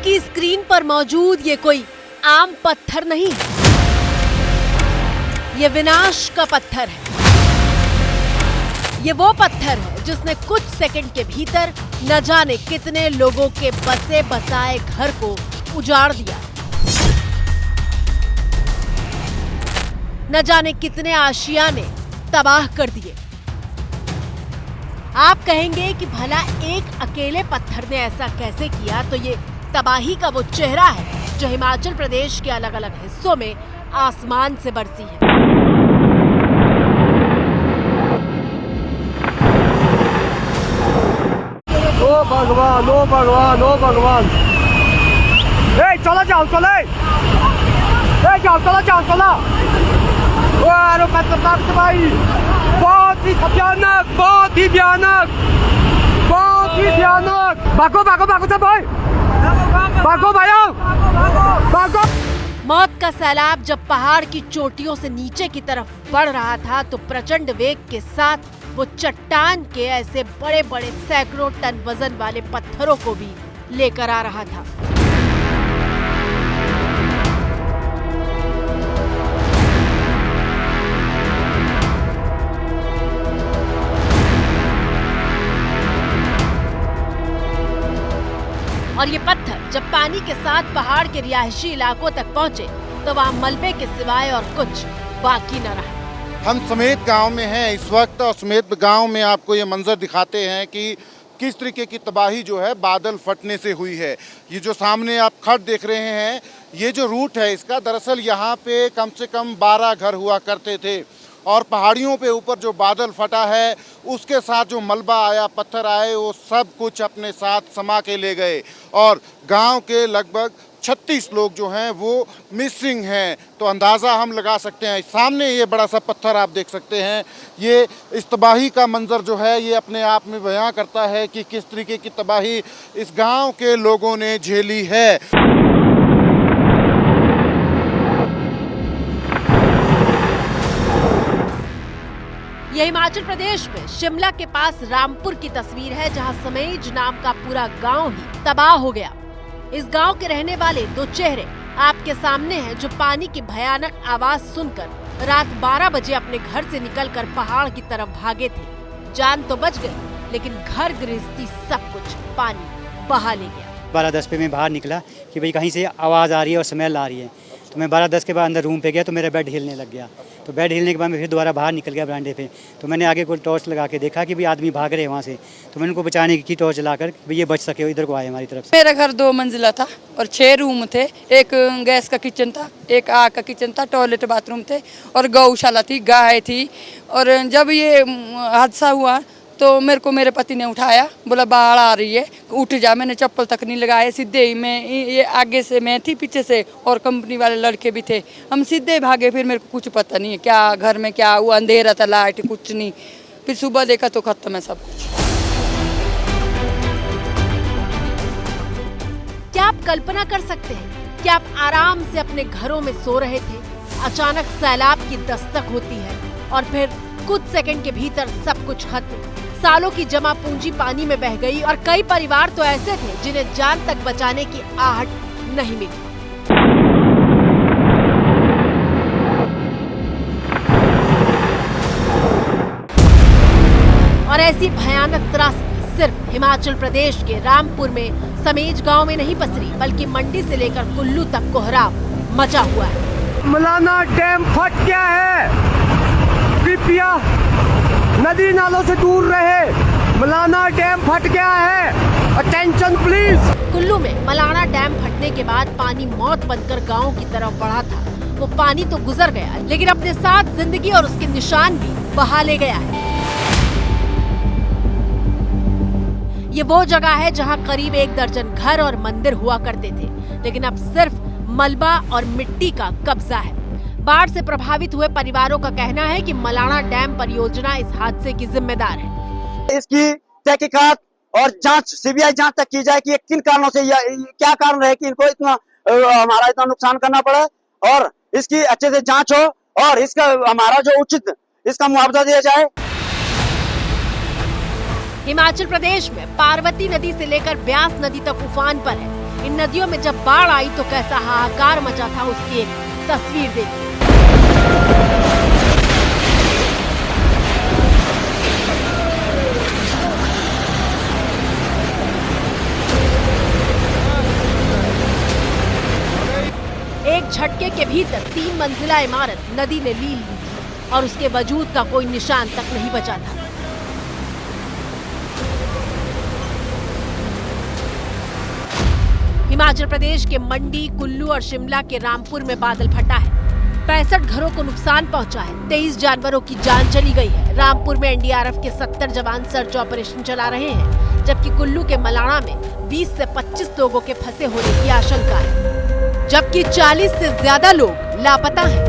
आपकी स्क्रीन पर मौजूद ये कोई आम पत्थर नहीं है, ये विनाश का पत्थर है। ये वो पत्थर है जिसने कुछ सेकंड के भीतर न जाने कितने लोगों के बसे बसाए घर को उजाड़ दिया, न जाने कितने आशियाने तबाह कर दिए। आप कहेंगे कि भला एक अकेले पत्थर ने ऐसा कैसे किया, तो ये तबाही का वो चेहरा है जो हिमाचल प्रदेश के अलग अलग हिस्सों में आसमान से बरसी है। ओ भगवान, ओ भगवान, ओ भगवान। चलो जाओ, चलो चलो जाओ, चलो। अरे खतरनाक भाई, बहुत ही भयानक, बहुत ही भयानक, बहुत ही भयानक। भागो भागो भागो सब भाई, भागो भाइयों, भागो। मौत का सैलाब जब पहाड़ की चोटियों से नीचे की तरफ बढ़ रहा था तो प्रचंड वेग के साथ वो चट्टान के ऐसे बड़े बड़े सैकड़ों टन वजन वाले पत्थरों को भी लेकर आ रहा था। और ये पत्थर जब पानी के साथ पहाड़ के रिहायशी इलाकों तक पहुंचे तो वहाँ मलबे के सिवाय और कुछ बाकी न रहा। हम समेत गांव में हैं इस वक्त और समेत गांव में आपको ये मंजर दिखाते हैं कि किस तरीके की तबाही जो है बादल फटने से हुई है। ये जो सामने आप खड्ड देख रहे हैं, ये जो रूट है इसका, दरअसल यहाँ पे कम से कम 12 घर हुआ करते थे और पहाड़ियों पे ऊपर जो बादल फटा है उसके साथ जो मलबा आया, पत्थर आए, वो सब कुछ अपने साथ समा के ले गए और गांव के लगभग 36 लोग जो हैं वो मिसिंग हैं। तो अंदाज़ा हम लगा सकते हैं। सामने ये बड़ा सा पत्थर आप देख सकते हैं, ये इस तबाही का मंजर जो है ये अपने आप में बयां करता है कि किस तरीके की तबाही इस गांव के लोगों ने झेली है। यह हिमाचल प्रदेश में शिमला के पास रामपुर की तस्वीर है, जहां समेज नाम का पूरा गांव ही तबाह हो गया। इस गांव के रहने वाले दो चेहरे आपके सामने हैं जो पानी की भयानक आवाज सुनकर रात 12 बजे अपने घर से निकलकर पहाड़ की तरफ भागे थे। जान तो बच गई लेकिन घर गृहस्थी सब कुछ पानी बहा ले गया। 12:10 पे मैं बाहर निकला कि भाई कहीं से आवाज़ आ रही है और स्मेल आ रही है, तो मैं 12:10 के बाद अंदर रूम पे गया तो मेरा बेड हिलने लग गया। तो बेड हिलने के बाद मैं फिर दोबारा बाहर निकल गया बरामदे पे। तो मैंने आगे कोई टॉर्च लगा के देखा कि भाई आदमी भाग रहे हैं वहाँ से, तो मैंने उनको बचाने की टॉर्च लाकर भाई ये बच सके, इधर को आए हमारी तरफ से। मेरा घर 2 मंजिला था और 6 रूम थे। एक गैस का किचन था, एक आग का किचन था, टॉयलेट बाथरूम थे और गौशाला थी, गाय थी। और जब ये हादसा हुआ तो मेरे को मेरे पति ने उठाया, बोला बाढ़ आ रही है, उठ जा। मैंने चप्पल तक नहीं लगाए, सीधे ही मैं, ये आगे से मैं थी, पीछे से और कंपनी वाले लड़के भी थे, हम सीधे भागे। फिर मेरे को कुछ पता नहीं है क्या घर में क्या हुआ, अंधेरा था, लाइट कुछ नहीं। फिर सुबह देखा तो खत्म है सब कुछ। क्या आप कल्पना कर सकते हैं कि आप आराम से अपने घरों में सो रहे थे, अचानक सैलाब की दस्तक होती है और फिर कुछ सेकंड के भीतर सब कुछ खत्म। सालों की जमा पूंजी पानी में बह गई और कई परिवार तो ऐसे थे जिन्हें जान तक बचाने की आहट नहीं मिली। और ऐसी भयानक त्रासदी सिर्फ हिमाचल प्रदेश के रामपुर में समेज गांव में नहीं पसरी, बल्कि मंडी से लेकर कुल्लू तक कोहराम मचा हुआ है। मलाना डैम फट गया है, कृपया नदी नालों से दूर रहे। मलाना डैम फट गया है, अटेंशन प्लीज। कुल्लू में मलाना डैम फटने के बाद पानी मौत बनकर गांव की तरफ बढ़ा था। वो पानी तो गुजर गया लेकिन अपने साथ जिंदगी और उसके निशान भी बहा ले गया है। ये वो जगह है जहां करीब 1 दर्जन घर और मंदिर हुआ करते थे, लेकिन अब सिर्फ मलबा और मिट्टी का कब्जा है। बाढ़ से प्रभावित हुए परिवारों का कहना है कि मलाना डैम परियोजना इस हादसे की जिम्मेदार है। इसकी तहकीकात और जांच, सीबीआई जांच तक की जाए कि किन कारणों से क्या कारण है कि इनको इतना हमारा इतना नुकसान करना पड़ा, और इसकी अच्छे से जांच हो और इसका हमारा जो उचित इसका मुआवजा दिया जाए। हिमाचल प्रदेश में पार्वती नदी से लेकर ब्यास नदी तक उफान पर है। इन नदियों में जब बाढ़ आई तो कैसा हाहाकार मचा था, उसकी एक तस्वीर देखिए। एक झटके के भीतर 3 मंजिला इमारत नदी ने लील ली और उसके वजूद का कोई निशान तक नहीं बचा था। हिमाचल प्रदेश के मंडी, कुल्लू और शिमला के रामपुर में बादल फटा है। 65 घरों को नुकसान पहुंचा है। 23 जानवरों की जान चली गई है। रामपुर में एनडीआरएफ के 70 जवान सर्च ऑपरेशन चला रहे हैं, जबकि कुल्लू के मलाणा में 20 से 25 लोगों के फंसे होने की आशंका है, जबकि 40 से ज्यादा लोग लापता हैं।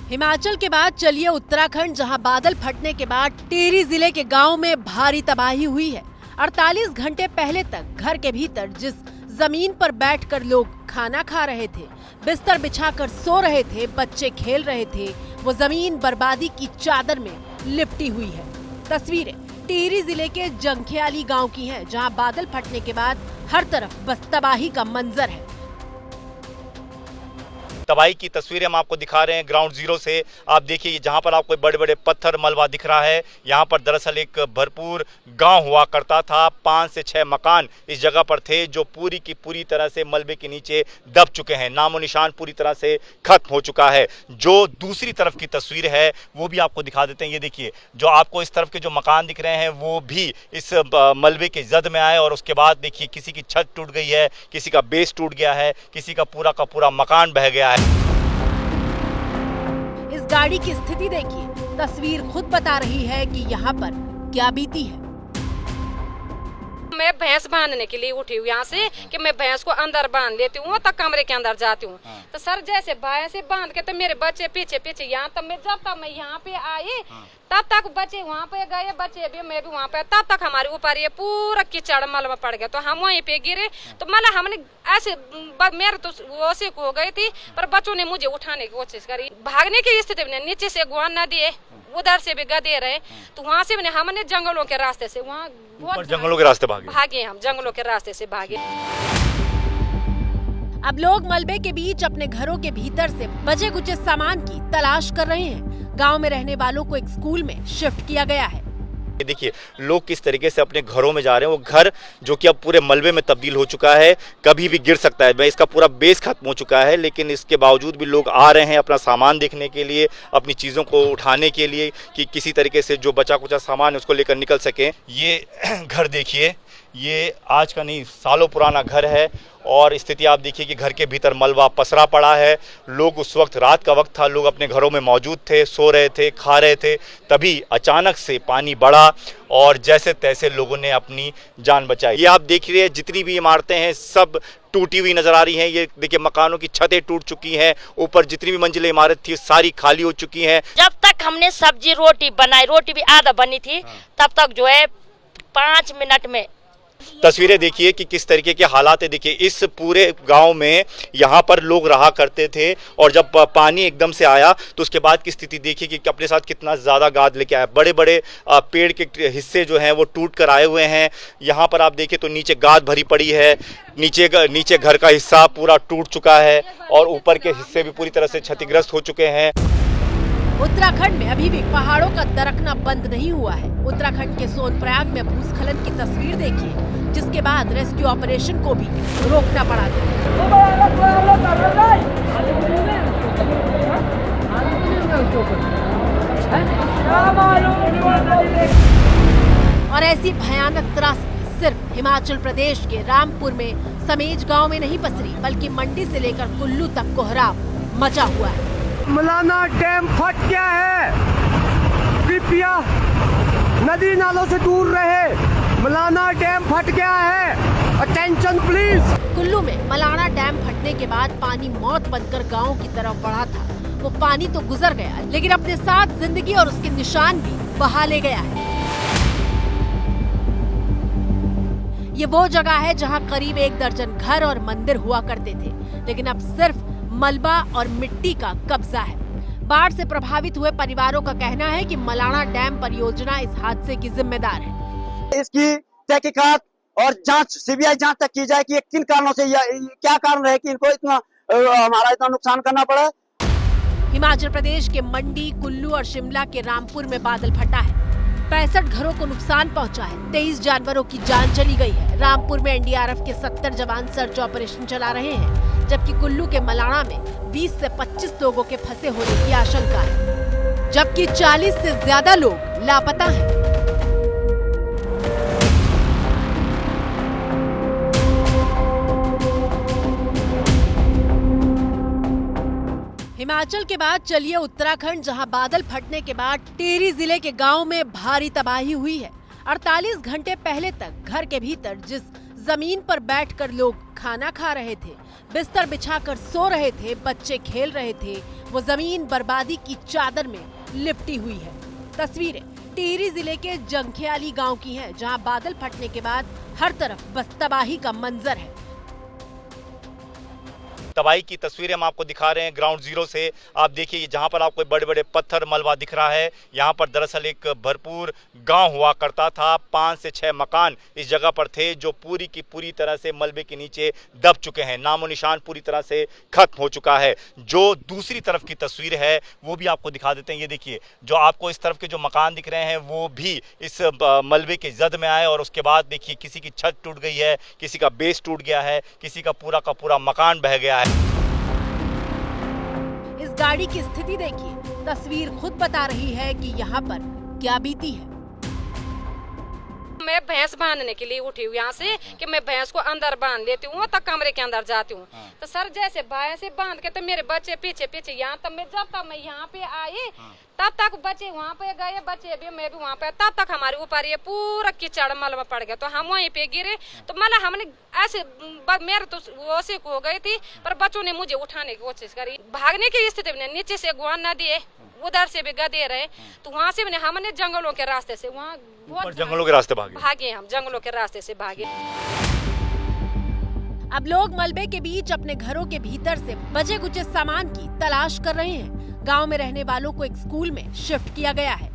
हिमाचल के बाद चलिए उत्तराखंड, जहां बादल फटने के बाद टिहरी जिले के गांव में भारी तबाही हुई है। 48 घंटे पहले तक घर के भीतर जिस जमीन पर बैठकर लोग खाना खा रहे थे, बिस्तर बिछाकर सो रहे थे, बच्चे खेल रहे थे, वो जमीन बर्बादी की चादर में लिपटी हुई है। तस्वीरें टिहरी जिले के जंखियाली गांव की हैं, जहां बादल फटने के बाद हर तरफ बस तबाही का मंजर है। तबाही की तस्वीरें हम आपको दिखा रहे हैं ग्राउंड जीरो से। आप देखिए जहां पर आपको बड़े बड़े पत्थर मलबा दिख रहा है, यहां पर दरअसल एक भरपूर गांव हुआ करता था। 5 से 6 मकान इस जगह पर थे जो पूरी की पूरी तरह से मलबे के नीचे दब चुके हैं। नामो निशान पूरी तरह से खत्म हो चुका है। जो दूसरी तरफ की तस्वीर है वो भी आपको दिखा देते हैं। ये देखिए जो आपको इस तरफ के जो मकान दिख रहे हैं वो भी इस मलबे के जद में आए और उसके बाद देखिए किसी की छत टूट गई है, किसी का बेस टूट गया है, किसी का पूरा मकान बह गया है। इस गाड़ी की स्थिति देखिए, तस्वीर खुद बता रही है कि यहाँ पर क्या बीती है। मैं भैंस बांधने के लिए उठी हूँ यहाँ से कि मैं भैंस को अंदर बांध लेती हूँ, तब कमरे के अंदर जाती हूँ। तो सर जैसे भैंस बांध के तो मेरे बच्चे पीछे पीछे यहाँ तक मैं जब तक मैं यहाँ पे आई तब तक बच्चे वहाँ पे गए, बच्चे भी मैं भी वहाँ पे, तब तक हमारे ऊपर ये पूरा कीचड़ मलबा पड़ गया। तो हम वहीं पे गिरे, तो मतलब हमने ऐसे मेरे तो वैसे हो गई थी, पर बच्चों ने मुझे उठाने की कोशिश करी। भागने की स्थिति में नीचे से गुआन नदी है, उधर से भी गधे रहे, तो वहाँ से हमने जंगलों के रास्ते से वहाँ जंगलों के रास्ते भागे हम जंगलों के रास्ते से भागे। अब लोग मलबे के बीच अपने घरों के भीतर से बचे कुचे सामान की तलाश कर रहे हैं। गांव में रहने वालों को एक स्कूल में शिफ्ट किया गया है। देखिए लोग किस तरीके से अपने घरों में जा रहे हैं। वो घर जो कि अब पूरे मलबे में तब्दील हो चुका है, कभी भी गिर सकता है। इसका पूरा बेस खत्म हो चुका है, लेकिन इसके बावजूद भी लोग आ रहे हैं अपना सामान देखने के लिए, अपनी चीज़ों को उठाने के लिए कि किसी तरीके से जो बचा कुचा सामान है उसको लेकर निकल सकें। ये घर देखिए, ये आज का नहीं सालों पुराना घर है और स्थिति आप देखिए कि घर के भीतर मलबा पसरा पड़ा है। लोग उस वक्त रात का वक्त था, लोग अपने घरों में मौजूद थे, सो रहे थे, खा रहे थे, तभी अचानक से पानी बढ़ा और जैसे तैसे लोगों ने अपनी जान बचाई। ये आप देख रहे हैं जितनी भी इमारतें हैं सब टूटी हुई नजर आ रही हैं। ये देखिए मकानों की छतें टूट चुकी हैं, ऊपर जितनी भी मंजिलें इमारत थी सारी खाली हो चुकी हैं। जब तक हमने सब्जी रोटी बनाई, रोटी भी आधा बनी थी, तब तक जो है 5 मिनट में तस्वीरें देखिए कि किस तरीके के हालात है। देखिए इस पूरे गांव में यहाँ पर लोग रहा करते थे और जब पानी एकदम से आया तो उसके बाद की स्थिति देखिए कि अपने साथ कितना ज़्यादा गाद लेके आया। बड़े बड़े पेड़ के हिस्से जो हैं वो टूट कर आए हुए हैं। यहाँ पर आप देखिए तो नीचे गाद भरी पड़ी है, नीचे घर का हिस्सा पूरा टूट चुका है और ऊपर के हिस्से भी पूरी तरह से क्षतिग्रस्त हो चुके हैं। उत्तराखंड में अभी भी पहाड़ों का दरकना बंद नहीं हुआ है। उत्तराखंड के सोनप्रयाग में भूस्खलन की तस्वीर देखिए, जिसके बाद रेस्क्यू ऑपरेशन को भी रोकना पड़ा था। और ऐसी भयानक त्रासदी सिर्फ हिमाचल प्रदेश के रामपुर में समेज गांव में नहीं पसरी, बल्कि मंडी से लेकर कुल्लू तक कोहराम मचा हुआ है। मलाना डैम फट गया है, कृपया नदी नालों से दूर रहे। मलाना डैम फट गया है, अटेंशन प्लीज। कुल्लू में मलाना डैम फटने के बाद पानी मौत बनकर गांव की तरफ बढ़ा था। वो पानी तो गुजर गया, लेकिन अपने साथ जिंदगी और उसके निशान भी बहा ले गया है। ये वो जगह है जहां करीब 1 दर्जन घर और मंदिर हुआ करते थे, लेकिन अब सिर्फ मलबा और मिट्टी का कब्जा है। बाढ़ से प्रभावित हुए परिवारों का कहना है कि मलाणा डैम परियोजना इस हादसे की जिम्मेदार है। इसकी तहकीकात और जांच सीबीआई जांच तक की जाए कि किन कारणों से क्या कारण रहे कि इनको हमारा इतना नुकसान करना पड़ा। हिमाचल प्रदेश के मंडी, कुल्लू और शिमला के रामपुर में बादल फटा है। 65 घरों को नुकसान पहुंचा है। 23 जानवरों की जान चली गई है। रामपुर में एनडीआरएफ के 70 जवान सर्च ऑपरेशन चला रहे हैं, जबकि कुल्लू के मलाणा में 20 से 25 लोगों के फंसे होने की आशंका है, जबकि 40 से ज्यादा लोग लापता हैं। हिमाचल के बाद चलिए उत्तराखंड, जहां बादल फटने के बाद टिहरी जिले के गांव में भारी तबाही हुई है। 48 घंटे पहले तक घर के भीतर जिस जमीन पर बैठकर लोग खाना खा रहे थे, बिस्तर बिछाकर सो रहे थे, बच्चे खेल रहे थे, वो जमीन बर्बादी की चादर में लिपटी हुई है। तस्वीरें टिहरी जिले के जंखियाली गांव की हैं, जहां बादल फटने के बाद हर तरफ बस तबाही का मंजर है। तबाही की तस्वीरें हम आपको दिखा रहे हैं ग्राउंड जीरो से। आप देखिए जहां पर आपको बड़े बड़े पत्थर मलबा दिख रहा है, यहाँ पर दरअसल एक भरपूर गांव हुआ करता था। 5 से 6 मकान इस जगह पर थे जो पूरी की पूरी तरह से मलबे के नीचे दब चुके हैं। नामो निशान पूरी तरह से खत्म हो चुका है। जो दूसरी तरफ की तस्वीर है वो भी आपको दिखा देते हैं। ये देखिए, जो आपको इस तरफ के जो मकान दिख रहे हैं वो भी इस मलबे के जद में आए और उसके बाद देखिए किसी की छत टूट गई है, किसी का बेस टूट गया है, किसी का पूरा मकान बह गया है। इस गाड़ी की स्थिति देखिए, तस्वीर खुद बता रही है कि यहाँ पर क्या बीती है। मैं भैंस बांधने के लिए उठी हूँ यहाँ से कि मैं भैंस को अंदर बांध लेती हूँ, तब कमरे के अंदर जाती हूँ। तो सर जैसे भैंस बांध के तो मेरे बच्चे पीछे यहाँ तब मैं जब तक मैं यहाँ पे आई तब तक बच्चे वहाँ पे गए, बच्चे भी मैं भी वहाँ पे, तब तक हमारे ऊपर ये पूरा कीचड़ मलबा पड़ गया। तो हम वहीं पे गिरे, तो मतलब हमने ऐसे मेरे तो वैसे हो गई थी, पर बच्चों ने मुझे उठाने की कोशिश करी। भागने की स्थिति में नीचे से गुआ नदी है, उधर से भी गधे रहे, तो वहाँ से हमने जंगलों के रास्ते से वहाँ जंगलों के रास्ते भागे हम जंगलों के रास्ते से भागे। अब लोग मलबे के बीच अपने घरों के भीतर से बचे कुचे सामान की तलाश कर रहे हैं। गांव में रहने वालों को एक स्कूल में शिफ्ट किया गया है।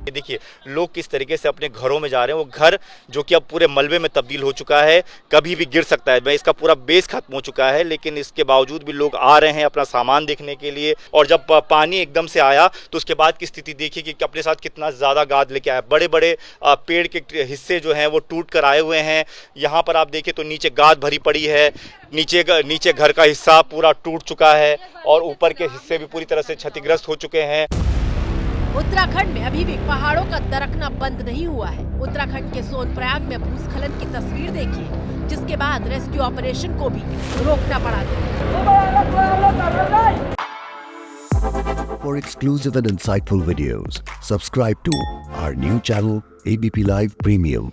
देखिए लोग किस तरीके से अपने घरों में जा रहे हैं। वो घर जो कि अब पूरे मलबे में तब्दील हो चुका है, कभी भी गिर सकता है। इसका पूरा बेस खत्म हो चुका है, लेकिन इसके बावजूद भी लोग आ रहे हैं अपना सामान देखने के लिए। और जब पानी एकदम से आया तो उसके बाद की स्थिति देखिए कि अपने साथ कितना ज़्यादा गाद लेके आया। बड़े बड़े पेड़ के हिस्से जो हैं वो टूट कर आए हुए हैं। यहाँ पर आप देखिए तो नीचे गाद भरी पड़ी है, नीचे घर का हिस्सा पूरा टूट चुका है और ऊपर के हिस्से भी पूरी तरह से क्षतिग्रस्त हो चुके हैं। उत्तराखंड में अभी भी पहाड़ों का दरकना बंद नहीं हुआ है। उत्तराखंड के सोनप्रयाग में भूस्खलन की तस्वीर देखिए, जिसके बाद रेस्क्यू ऑपरेशन को भी रोकना पड़ा था। For exclusive and insightful videos, subscribe to our new channel ABP Live Premium.